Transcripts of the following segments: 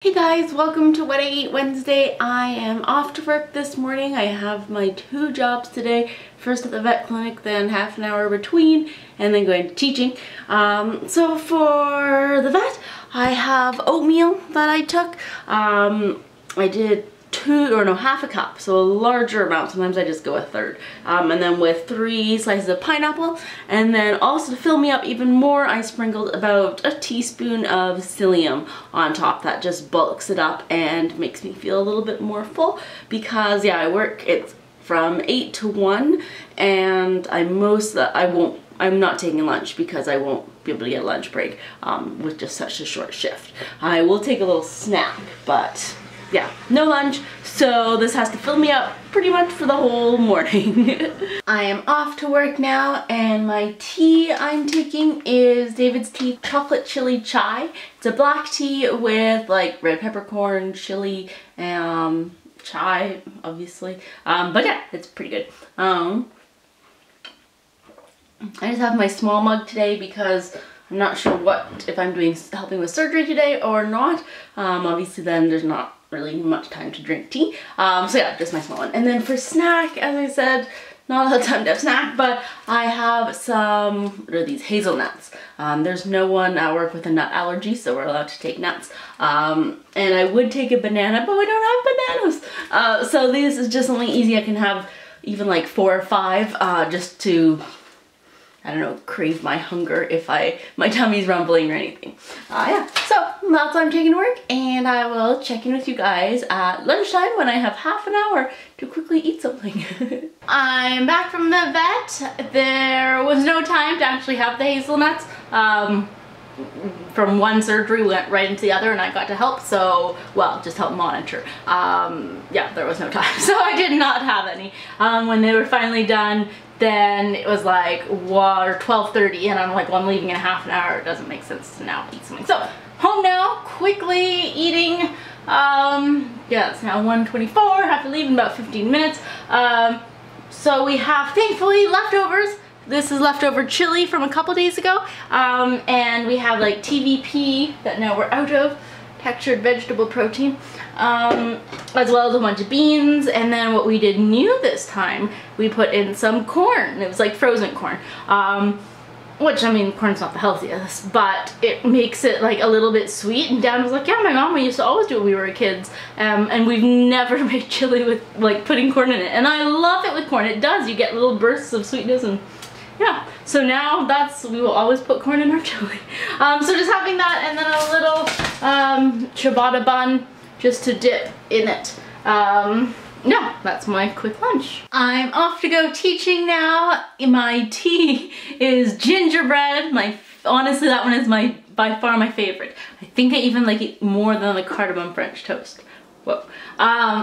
Hey guys, welcome to What I Eat Wednesday. I am off to work this morning. I have my two jobs today. First at the vet clinic, then half an hour between, and then going to teaching. So for the vet, I have oatmeal that I took. I did half a cup, so a larger amount. Sometimes I just go a third. And then with 3 slices of pineapple, and then also to fill me up even more, I sprinkled about a teaspoon of psyllium on top. That just bulks it up and makes me feel a little bit more full, because yeah, I work, it's from 8 to 1, and I'm not taking lunch because I won't be able to get a lunch break with just such a short shift. I will take a little snack, but yeah, no lunch, so this has to fill me up pretty much for the whole morning. I am off to work now, and my tea I'm taking is David's Tea Chocolate Chili Chai. It's a black tea with like red peppercorn, chili, chai, obviously. But yeah, it's pretty good. I just have my small mug today because I'm not sure if I'm helping with surgery today or not. Obviously then there's not really much time to drink tea. So yeah, just my small one. And then for snack, as I said, not a lot of time to have snack, but I have some, what are these, hazelnuts. There's no one at work with a nut allergy, so we're allowed to take nuts. And I would take a banana, but we don't have bananas. So this is just something easy. I can have even like 4 or 5 just to, I don't know, crave my hunger if my tummy's rumbling or anything. Yeah, so that's what I'm taking to work, and I will check in with you guys at lunchtime when I have half an hour to quickly eat something. I'm back from the vet. There was no time to actually have the hazelnuts. From one surgery, we went right into the other, and I got to help, so, well, just help monitor. Yeah, there was no time, so I did not have any. When they were finally done, then it was like 12:30, and I'm like, well, I'm leaving in a half an hour. It doesn't make sense to now eat something. So home now, quickly eating. Yeah, it's now 1:24. I have to leave in about 15 minutes. So we have, thankfully, leftovers. This is leftover chili from a couple days ago, and we have like TVP that now we're out of, textured vegetable protein, as well as a bunch of beans. And then what we did new this time, we put in some corn. It was like frozen corn, which, I mean, corn's not the healthiest, but it makes it like a little bit sweet. And Dad was like, yeah, my mom used to always do it when we were kids, and we've never made chili with like putting corn in it, and I love it with corn. It does, you get little bursts of sweetness, and yeah, so now we will always put corn in our chili. So just having that, and then a little ciabatta bun just to dip in it. Yeah, that's my quick lunch. I'm off to go teaching now. My tea is gingerbread. Honestly, that one is by far my favorite. I think I even like it more than the cardamom French toast. Whoa.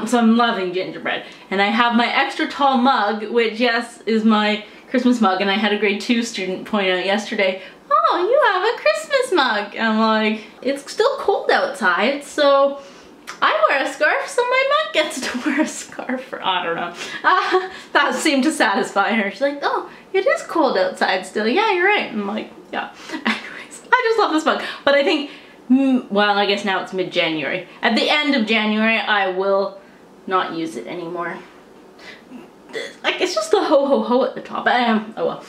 So I'm loving gingerbread. And I have my extra tall mug, which, yes, is my Christmas mug, and I had a grade 2 student point out yesterday, oh, you have a Christmas mug. And I'm like, it's still cold outside, so I wear a scarf, so my mug gets to wear a scarf, or I don't know. That seemed to satisfy her. She's like, oh, it is cold outside still. Yeah, you're right. I'm like, yeah. Anyways, I just love this mug. But I think, well, I guess now it's mid-January. At the end of January, I will not use it anymore. Like, it's just the ho-ho-ho at the top. Oh well.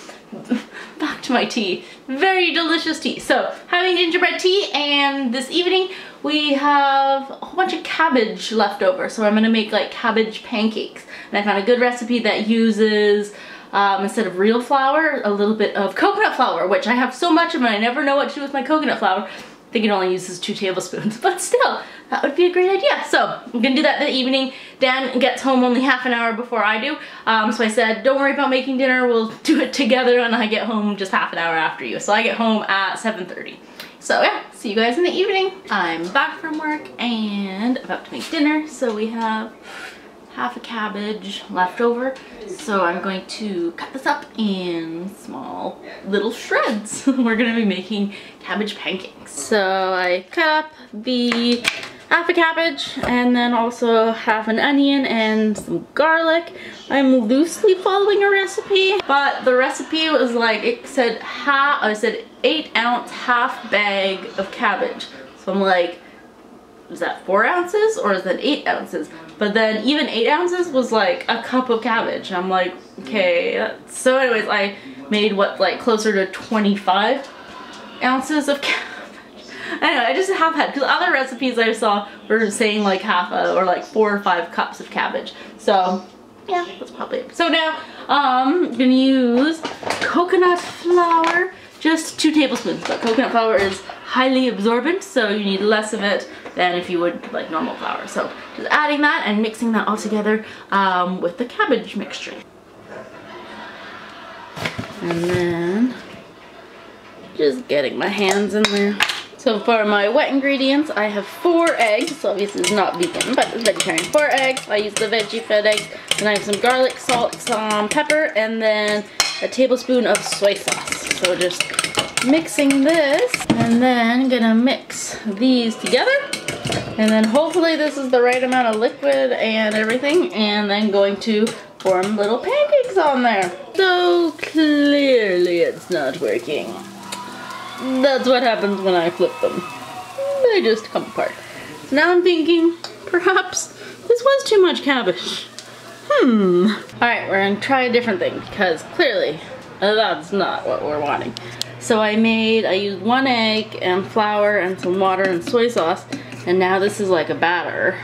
Back to my tea. Very delicious tea. So, having gingerbread tea, and this evening we have a whole bunch of cabbage left over. So I'm gonna make like cabbage pancakes. And I found a good recipe that uses, instead of real flour, a little bit of coconut flour, which I have so much of, and I never know what to do with my coconut flour. I think it only uses 2 tablespoons, but still, that would be a great idea. So I'm gonna do that in the evening. Dan gets home only half an hour before I do. So I said, don't worry about making dinner, we'll do it together, and I get home just half an hour after you. So I get home at 7:30. So yeah, see you guys in the evening. I'm back from work and about to make dinner. So we have half a cabbage left over. So I'm going to cut this up in small little shreds. We're gonna be making cabbage pancakes. So I cut up the half a cabbage, and then also half an onion and some garlic. I'm loosely following a recipe, but the recipe was like, it said 8 ounce half bag of cabbage. So I'm like, is that 4 ounces or is that 8 ounces? But then even 8 ounces was like a cup of cabbage. I'm like, okay. So anyways, I made what, like closer to 25 ounces of cabbage. Anyway, I just half had, because other recipes I saw were saying like half or like 4 or 5 cups of cabbage. So yeah, that's probably it. So now I'm gonna use coconut flour, just 2 tablespoons, but coconut flour is highly absorbent, so you need less of it than if you would like normal flour. So just adding that and mixing that all together with the cabbage mixture. And then just getting my hands in there. So for my wet ingredients, I have 4 eggs. So obviously it's not vegan, but it's vegetarian. 4 eggs. I use the veggie fed eggs. Then I have some garlic, salt, some pepper, and then a tablespoon of soy sauce. So just mixing this, and then gonna mix these together. And then hopefully this is the right amount of liquid and everything. And then going to form little pancakes on there. So clearly it's not working. That's what happens when I flip them. They just come apart. So now I'm thinking, perhaps this was too much cabbage. Alright, we're gonna try a different thing because clearly that's not what we're wanting. So I used 1 egg and flour and some water and soy sauce, and now this is like a batter.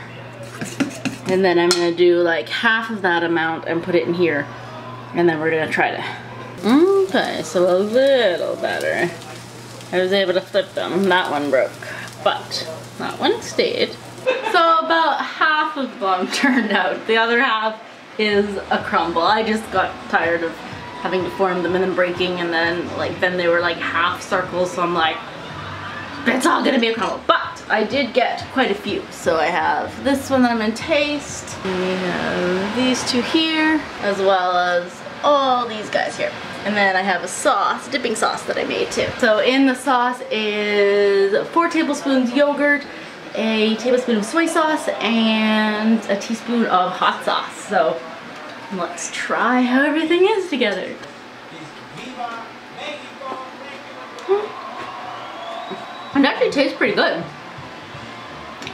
And then I'm gonna do like half of that amount and put it in here, and then we're gonna try to. Okay, so a little better. I was able to flip them. That one broke, but that one stayed. So about half of them turned out. The other half is a crumble. I just got tired of having to form them and then breaking, and then they were like half circles, so I'm like, it's all gonna be a crumble. But I did get quite a few. So I have this one that I'm gonna taste. We have these 2 here, as well as all these guys here. And then I have a sauce, dipping sauce that I made too. So in the sauce is 4 tablespoons yogurt, a tablespoon of soy sauce, and a teaspoon of hot sauce. So let's try how everything is together. It actually tastes pretty good.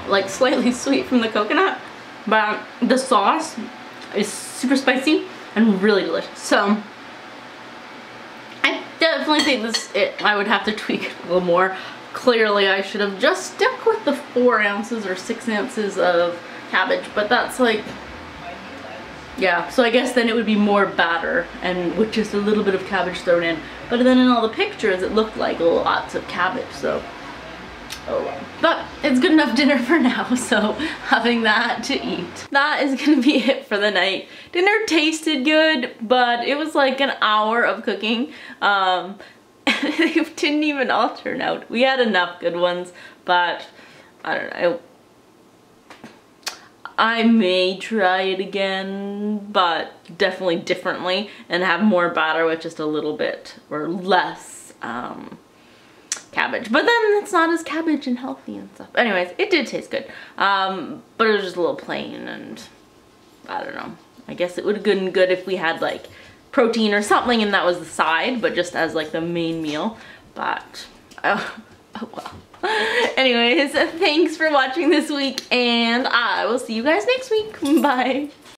Like slightly sweet from the coconut, but the sauce is super spicy and really delicious. So I definitely think I would have to tweak it a little more. Clearly I should have just stuck with the 4 ounces or 6 ounces of cabbage, but that's like, yeah, so I guess then it would be more batter and with just a little bit of cabbage thrown in. But then in all the pictures it looked like lots of cabbage, so oh well. But it's good enough dinner for now, so having that to eat. That is gonna be it for the night. Dinner tasted good, but it was like an hour of cooking. They didn't even all turn out. We had enough good ones, but I don't know. I may try it again, but definitely differently, and have more batter with just a little bit or less cabbage. But then it's not as cabbage and healthy and stuff. Anyways, it did taste good, but it was just a little plain, and I don't know. I guess it would have been good if we had like protein or something and that was the side, but just as like the main meal. But oh well. Anyways, thanks for watching this week, and I will see you guys next week. Bye.